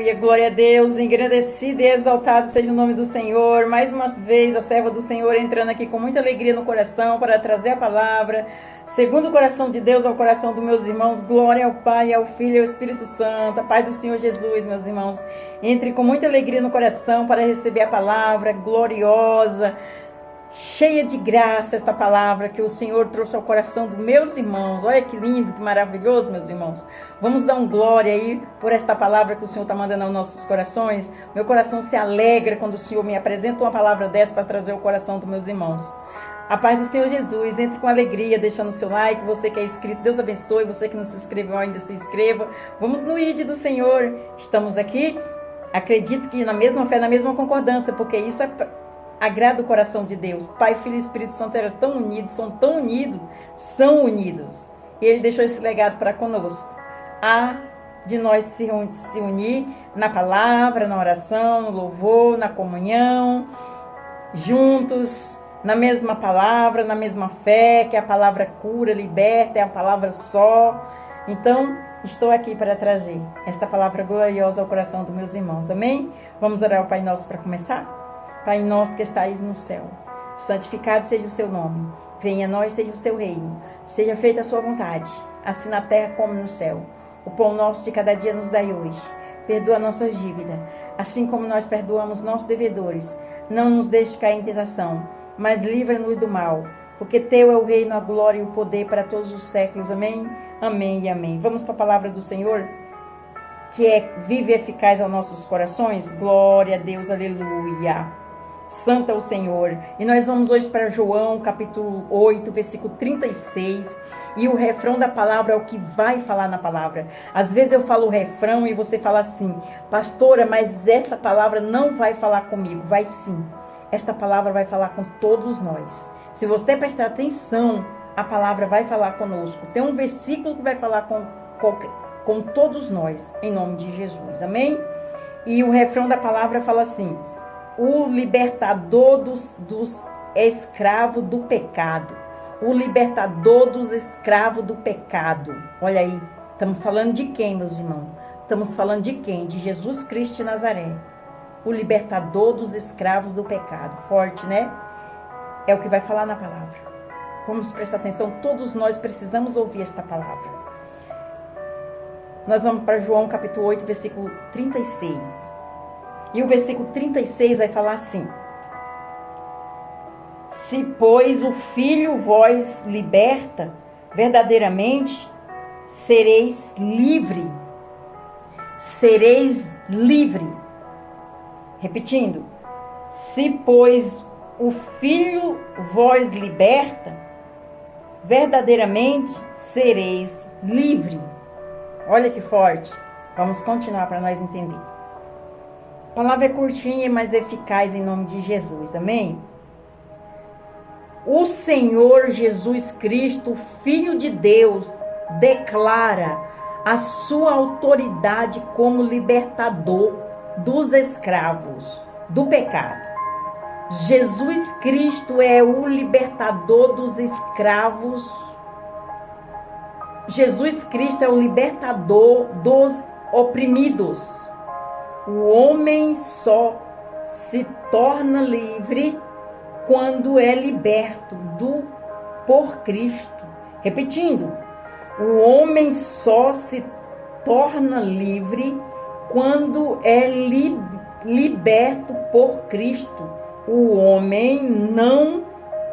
Aleluia, glória a Deus, engrandecido e exaltado seja o nome do Senhor. Mais uma vez a serva do Senhor entrando aqui com muita alegria no coração para trazer a palavra, segundo o coração de Deus ao coração dos meus irmãos. Glória ao Pai, ao Filho e ao Espírito Santo, a paz do Senhor Jesus, meus irmãos. Entre com muita alegria no coração para receber a palavra gloriosa, cheia de graça, esta palavra que o Senhor trouxe ao coração dos meus irmãos. Olha que lindo, que maravilhoso, meus irmãos. Vamos dar um glória aí por esta palavra que o Senhor está mandando aos nossos corações. Meu coração se alegra quando o Senhor me apresenta uma palavra dessa para trazer ao coração dos meus irmãos. A paz do Senhor Jesus, entre com alegria, deixando o seu like. Você que é inscrito, Deus abençoe. Você que não se inscreveu ainda, se inscreva. Vamos no ID do Senhor. Estamos aqui, acredito que na mesma fé, na mesma concordância, porque isso agrada o coração de Deus. Pai, Filho e Espírito Santo eram tão unidos, são unidos. E Ele deixou esse legado para conosco. Há de nós se unir na palavra, na oração, no louvor, na comunhão, juntos, na mesma palavra, na mesma fé, que a palavra cura, liberta, é a palavra só. Então, estou aqui para trazer esta palavra gloriosa ao coração dos meus irmãos. Amém? Vamos orar ao Pai Nosso para começar? Pai nosso que estais no céu, santificado seja o seu nome. Venha a nós, seja o seu reino. Seja feita a sua vontade, assim na terra como no céu. O pão nosso de cada dia nos dai hoje. Perdoa nossas dívidas, assim como nós perdoamos nossos devedores. Não nos deixe cair em tentação, mas livra-nos do mal. Porque teu é o reino, a glória e o poder para todos os séculos. Amém? Amém e amém. Vamos para a palavra do Senhor, que é viva e eficaz aos nossos corações. Glória a Deus, aleluia. Santo é o Senhor. E nós vamos hoje para João, capítulo 8, versículo 36. E o refrão da palavra é o que vai falar na palavra. Às vezes eu falo o refrão e você fala assim: pastora, mas essa palavra não vai falar comigo. Vai sim. Esta palavra vai falar com todos nós. Se você prestar atenção, a palavra vai falar conosco. Tem um versículo que vai falar com todos nós, em nome de Jesus. Amém? E o refrão da palavra fala assim: o libertador dos escravos do pecado. O libertador dos escravos do pecado. Olha aí, estamos falando de quem, meus irmãos? Estamos falando de quem? De Jesus Cristo de Nazaré. O libertador dos escravos do pecado. Forte, né? É o que vai falar na palavra. Vamos prestar atenção, todos nós precisamos ouvir esta palavra. Nós vamos para João capítulo 8, versículo 36. E o versículo 36 vai falar assim: se, pois, o Filho vos liberta, verdadeiramente sereis livre. Sereis livre. Repetindo: se, pois, o Filho vos liberta, verdadeiramente sereis livre. Olha que forte. Vamos continuar para nós entender. A palavra é curtinha, mas eficaz em nome de Jesus. Amém? O Senhor Jesus Cristo, Filho de Deus, declara a sua autoridade como libertador dos escravos do pecado. Jesus Cristo é o libertador dos escravos. Jesus Cristo é o libertador dos oprimidos. O homem só se torna livre quando é liberto por Cristo. Repetindo, o homem só se torna livre quando é liberto por Cristo. O homem não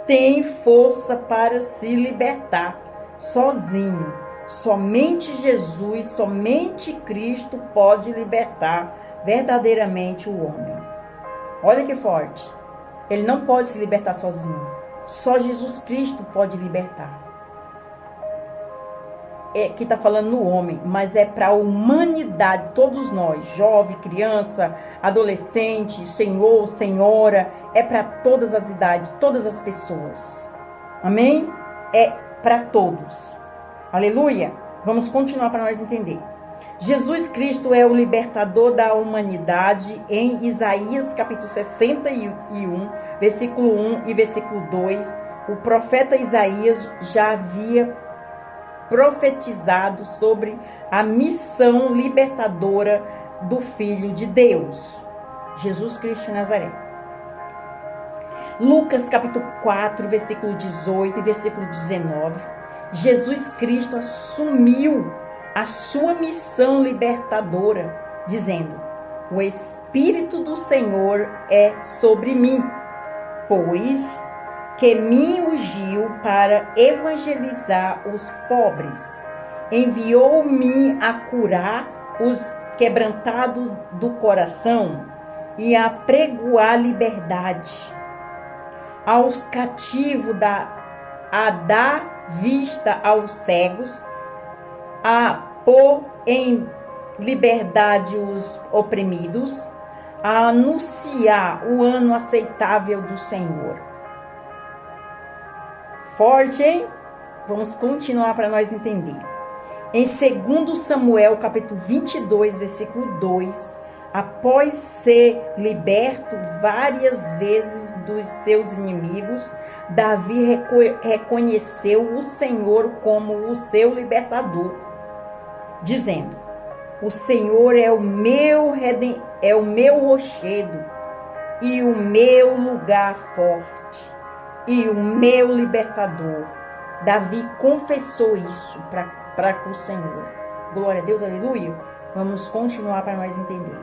tem força para se libertar sozinho. Somente Jesus, somente Cristo pode libertar verdadeiramente o homem. Olha que forte. Ele não pode se libertar sozinho. Só Jesus Cristo pode libertar. Aqui está falando no homem, mas é para a humanidade, todos nós, jovem, criança, adolescente, senhor, senhora, é para todas as idades, todas as pessoas. Amém? É para todos. Aleluia? Vamos continuar para nós entender. Jesus Cristo é o libertador da humanidade em Isaías capítulo 61, versículo 1 e versículo 2. O profeta Isaías já havia profetizado sobre a missão libertadora do Filho de Deus, Jesus Cristo de Nazaré. Lucas capítulo 4, versículo 18 e versículo 19. Jesus Cristo assumiu a sua missão libertadora, dizendo: o Espírito do Senhor é sobre mim, pois que me ungiu para evangelizar os pobres, enviou-me a curar os quebrantados do coração e a pregoar liberdade aos cativos, a dar vista aos cegos, a pôr em liberdade os oprimidos, a anunciar o ano aceitável do Senhor. Forte, hein? Vamos continuar para nós entender. Em 2 Samuel, capítulo 22, versículo 2, após ser liberto várias vezes dos seus inimigos, Davi reconheceu o Senhor como o seu libertador, dizendo: o Senhor é o meu rochedo e o meu lugar forte e o meu libertador. Davi confessou isso para o Senhor. Glória a Deus, aleluia. Vamos continuar para nós entender.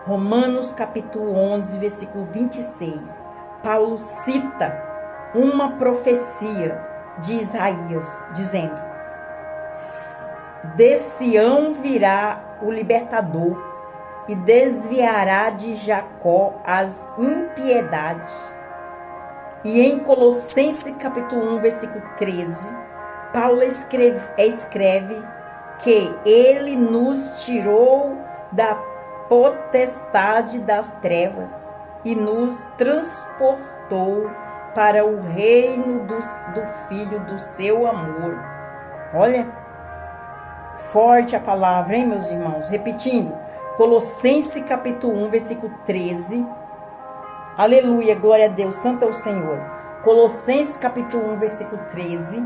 Romanos capítulo 11, versículo 26. Paulo cita uma profecia de Isaías, dizendo: de Sião virá o libertador e desviará de Jacó as impiedades. E em Colossenses capítulo 1, versículo 13, Paulo escreve que ele nos tirou da potestade das trevas e nos transportou para o reino do Filho do seu amor. Olha, forte a palavra, hein, meus irmãos? Repetindo, Colossenses capítulo 1, versículo 13. Aleluia, glória a Deus, santo é o Senhor. Colossenses capítulo 1, versículo 13.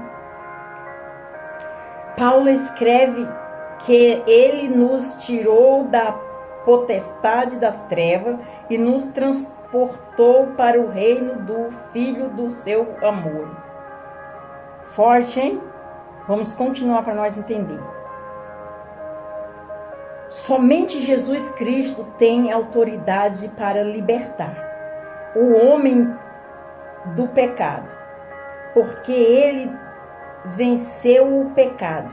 Paulo escreve que ele nos tirou da potestade das trevas e nos transportou para o reino do Filho do seu amor. Forte, hein? Vamos continuar para nós entender. Somente Jesus Cristo tem autoridade para libertar o homem do pecado, porque ele venceu o pecado.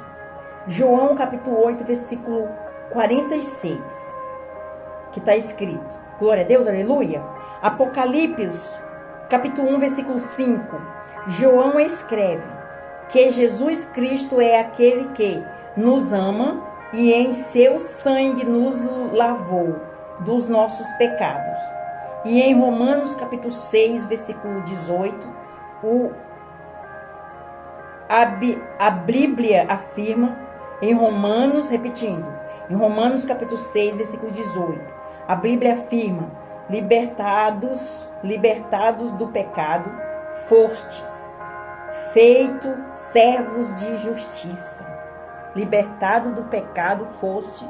João capítulo 8, versículo 46, que está escrito. Glória a Deus, aleluia. Apocalipse capítulo 1, versículo 5. João escreve que Jesus Cristo é aquele que nos ama e em seu sangue nos lavou dos nossos pecados. E em Romanos capítulo 6, versículo 18, a Bíblia afirma, em Romanos, repetindo, em Romanos capítulo 6, versículo 18, a Bíblia afirma: libertados do pecado, fostes feitos servos de justiça. Libertado do pecado, foste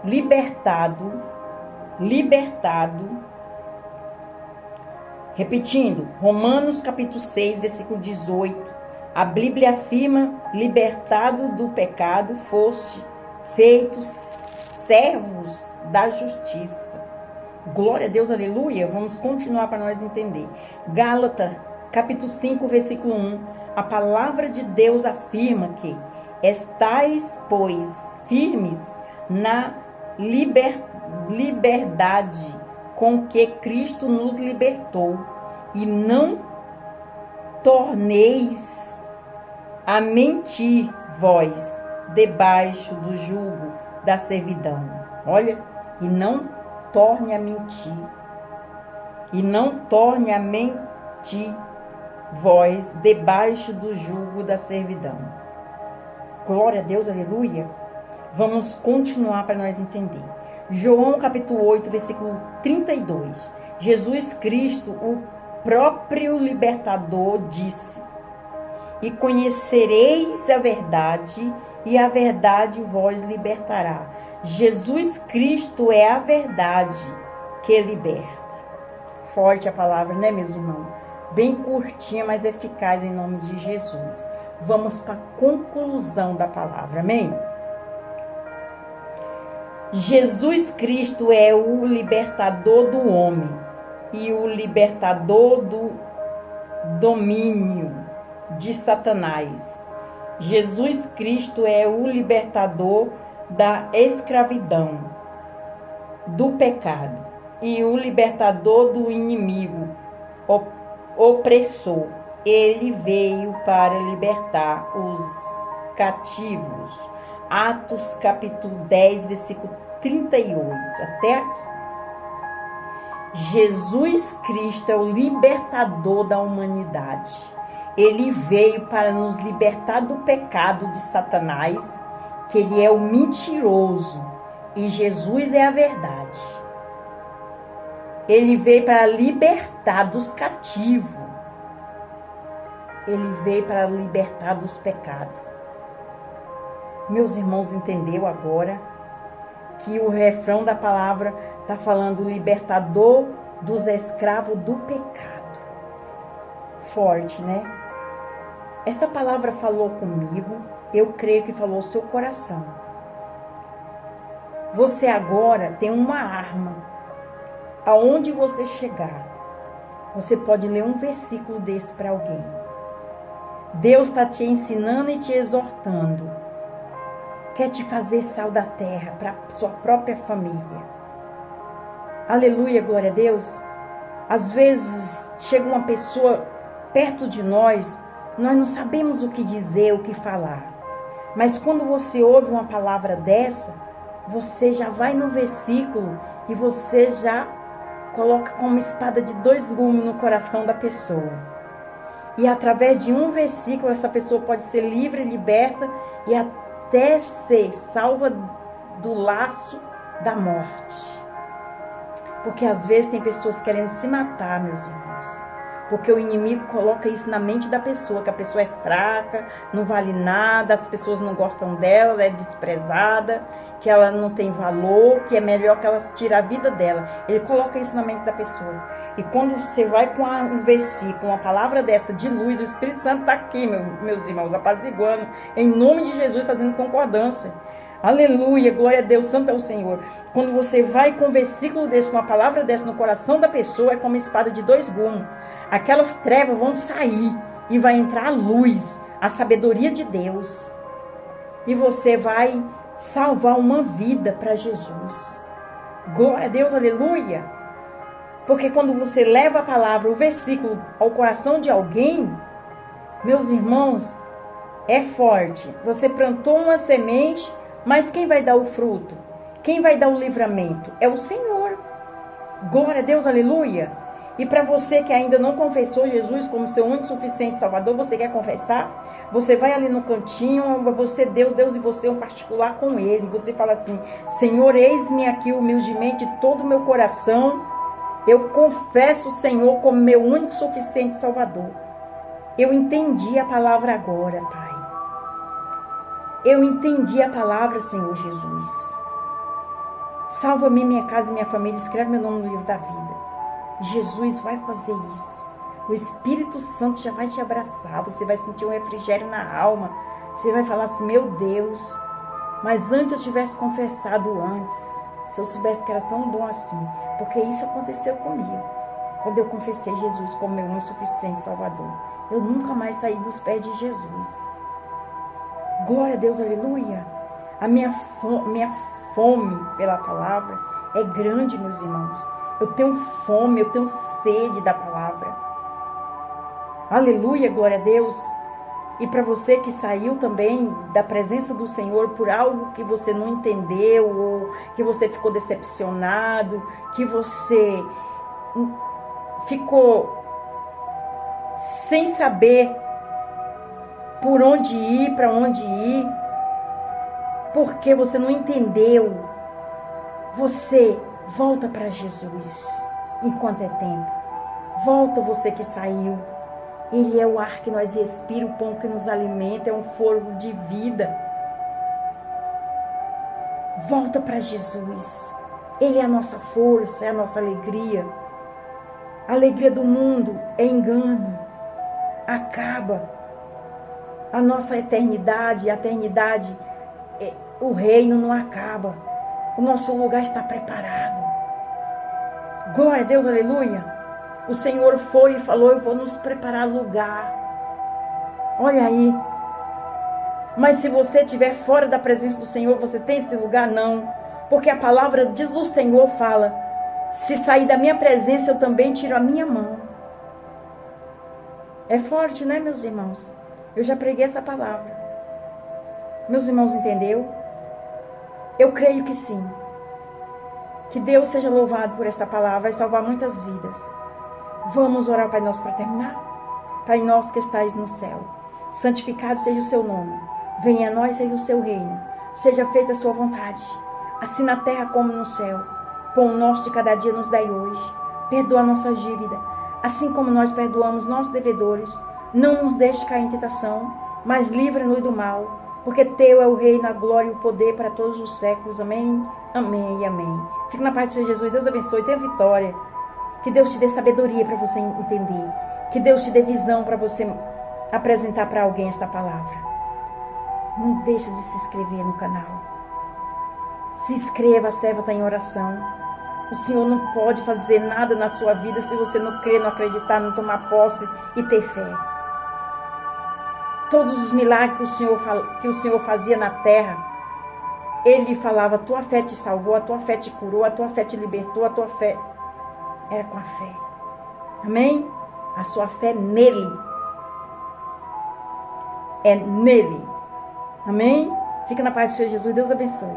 libertado. Repetindo, Romanos capítulo 6, versículo 18. A Bíblia afirma: libertado do pecado, foste feitos servos da justiça. Glória a Deus, aleluia. Vamos continuar para nós entender. Gálatas capítulo 5, versículo 1. A palavra de Deus afirma que estais, pois, firmes na liberdade com que Cristo nos libertou, e não torneis a mentir vós debaixo do jugo da servidão. Olha, e não torne a mentir. E não torne a mentir vós debaixo do jugo da servidão. Glória a Deus, aleluia. Vamos continuar para nós entender. João capítulo 8, versículo 32. Jesus Cristo, o próprio libertador, disse: e conhecereis a verdade, e a verdade vos libertará. Jesus Cristo é a verdade que liberta. Forte a palavra, né, meus irmãos? Bem curtinha, mas eficaz em nome de Jesus. Vamos para a conclusão da palavra, amém? Jesus Cristo é o libertador do homem e o libertador do domínio de Satanás. Jesus Cristo é o libertador da escravidão, do pecado e o libertador do inimigo opressor. Ele veio para libertar os cativos. Atos capítulo 10, versículo 38, até aqui. Jesus Cristo é o libertador da humanidade. Ele veio para nos libertar do pecado de Satanás, que ele é o mentiroso, e Jesus é a verdade. Ele veio para libertar dos cativos. Ele veio para libertar dos pecados. Meus irmãos, entendeu agora que o refrão da palavra está falando libertador dos escravos do pecado. Forte, né? Esta palavra falou comigo, eu creio que falou o seu coração. Você agora tem uma arma. Aonde você chegar, você pode ler um versículo desse para alguém. Deus está te ensinando e te exortando. Quer te fazer sal da terra para sua própria família. Aleluia, glória a Deus. Às vezes chega uma pessoa perto de nós não sabemos o que dizer, o que falar. Mas quando você ouve uma palavra dessa, você já vai no versículo e você já coloca como espada de dois gumes no coração da pessoa. E através de um versículo, essa pessoa pode ser livre, liberta e até ser salva do laço da morte. Porque às vezes tem pessoas querendo se matar, meus irmãos. Porque o inimigo coloca isso na mente da pessoa, que a pessoa é fraca, não vale nada, as pessoas não gostam dela, ela é desprezada, que ela não tem valor, que é melhor que ela tire a vida dela. Ele coloca isso na mente da pessoa. E quando você vai com um versículo, uma palavra dessa de luz, o Espírito Santo está aqui, meus irmãos, apaziguando, em nome de Jesus, fazendo concordância. Aleluia, glória a Deus, santo é o Senhor. Quando você vai com um versículo desse, com uma palavra dessa no coração da pessoa, é como uma espada de dois gumes. Aquelas trevas vão sair e vai entrar a luz, a sabedoria de Deus. E você vai salvar uma vida para Jesus. Glória a Deus, aleluia. Porque quando você leva a palavra, o versículo ao coração de alguém, meus irmãos, é forte. Você plantou uma semente, mas quem vai dar o fruto? Quem vai dar o livramento? É o Senhor. Glória a Deus, aleluia. E para você que ainda não confessou Jesus como seu único suficiente Salvador, você quer confessar? Você vai ali no cantinho, você, Deus e você, um particular com Ele. Você fala assim, Senhor, eis-me aqui humildemente de todo o meu coração. Eu confesso o Senhor como meu único suficiente Salvador. Eu entendi a palavra agora, Pai. Eu entendi a palavra, Senhor Jesus. Salva-me, minha casa e minha família. Escreve meu nome no livro da vida. Jesus vai fazer isso. O Espírito Santo já vai te abraçar. Você vai sentir um refrigério na alma. Você vai falar assim, meu Deus, mas antes eu tivesse confessado antes. Se eu soubesse que era tão bom assim. Porque isso aconteceu comigo. Quando eu confessei Jesus como meu único suficiente Salvador. Eu nunca mais saí dos pés de Jesus. Glória a Deus, aleluia. A minha fome pela palavra é grande, meus irmãos. Eu tenho fome, eu tenho sede da palavra. Aleluia, glória a Deus. E para você que saiu também da presença do Senhor por algo que você não entendeu, ou que você ficou decepcionado, que você ficou sem saber por onde ir, para onde ir, porque você não entendeu, você volta para Jesus enquanto é tempo. Volta você que saiu. Ele é o ar que nós respiramos, o pão que nos alimenta, é um fôlego de vida. Volta para Jesus. Ele é a nossa força, é a nossa alegria. A alegria do mundo é engano. Acaba. A nossa eternidade, o reino não acaba. O nosso lugar está preparado. Glória a Deus, aleluia. O Senhor foi e falou: eu vou nos preparar lugar. Olha aí. Mas se você estiver fora da presença do Senhor, você tem esse lugar? Não. Porque a palavra do Senhor fala: se sair da minha presença, eu também tiro a minha mão. É forte, né, meus irmãos? Eu já preguei essa palavra. Meus irmãos, entendeu? Eu creio que sim. Que Deus seja louvado por esta palavra. Vai salvar muitas vidas. Vamos orar, Pai nosso, para terminar? Pai nosso que estais no céu, santificado seja o seu nome. Venha a nós, seja o seu reino. Seja feita a sua vontade, assim na terra como no céu. Pão nosso de cada dia nos dai hoje. Perdoa a nossa dívida, assim como nós perdoamos nossos devedores. Não nos deixe cair em tentação, mas livra-nos do mal. Porque teu é o reino, a glória e o poder para todos os séculos. Amém, amém e amém. Fique na paz do Senhor Jesus. Deus abençoe. Tenha vitória. Que Deus te dê sabedoria para você entender. Que Deus te dê visão para você apresentar para alguém esta palavra. Não deixe de se inscrever no canal. Se inscreva, a serva está em oração. O Senhor não pode fazer nada na sua vida se você não crer, não acreditar, não tomar posse e ter fé. Todos os milagres que o Senhor fazia na terra, Ele falava: a tua fé te salvou, a tua fé te curou, a tua fé te libertou, a tua fé era com a fé. Amém? A sua fé nele. É nele. Amém? Fica na paz do Senhor Jesus. Deus abençoe.